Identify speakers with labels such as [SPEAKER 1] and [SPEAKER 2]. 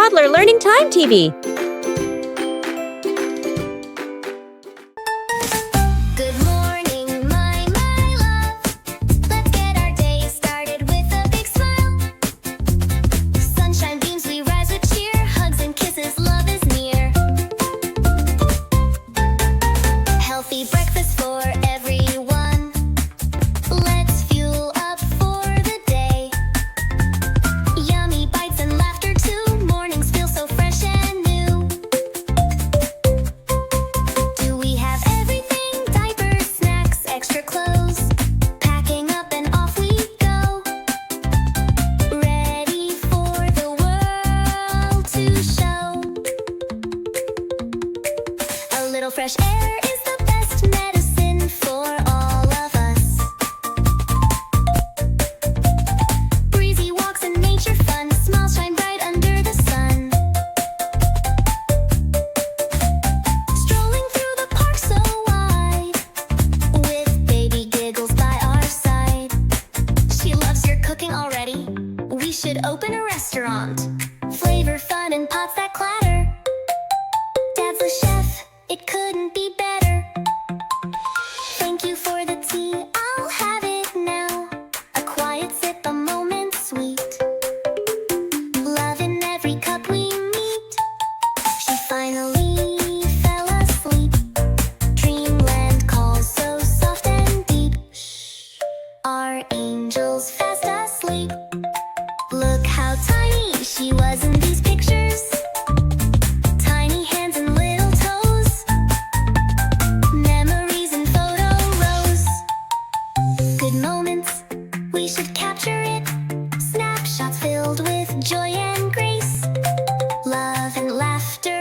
[SPEAKER 1] Toddler Learning Time TV.
[SPEAKER 2] Good morning, my love. Let's get our day started with a big smile. Sunshine beams, we rise with cheer. Hugs and kisses, love is near. Healthy breakfast for everyone. Let's fuel up for the day. Yummy bites and laughter too. Mornings feel so fresh and new. Do we have everything? Diapers, snacks, extra clothes. Packing up and off we go. Ready for the world to show. A little fresh air is the best medicine for all of us. Breezy walks and nature fun. Smiles shine bright under the sun. Strolling through the park so wide, with baby giggles by our side. She loves your cooking already. We should open a restaurant. Flavor, fun, and pots that clatter. Dad's the chef, it couldn't be better. Thank you for the tea, I'll have it now. A quiet sip, a moment sweet. Love in every cup we meet. She finally fell asleep. Dreamland calls so soft and deep. Shh, our angel's fast asleep. Look how tiny she was in these pictures. Tiny hands and little toes. Memories in photo rows. Good moments, we should capture it. Snapshots filled with joy and grace. Love and laughter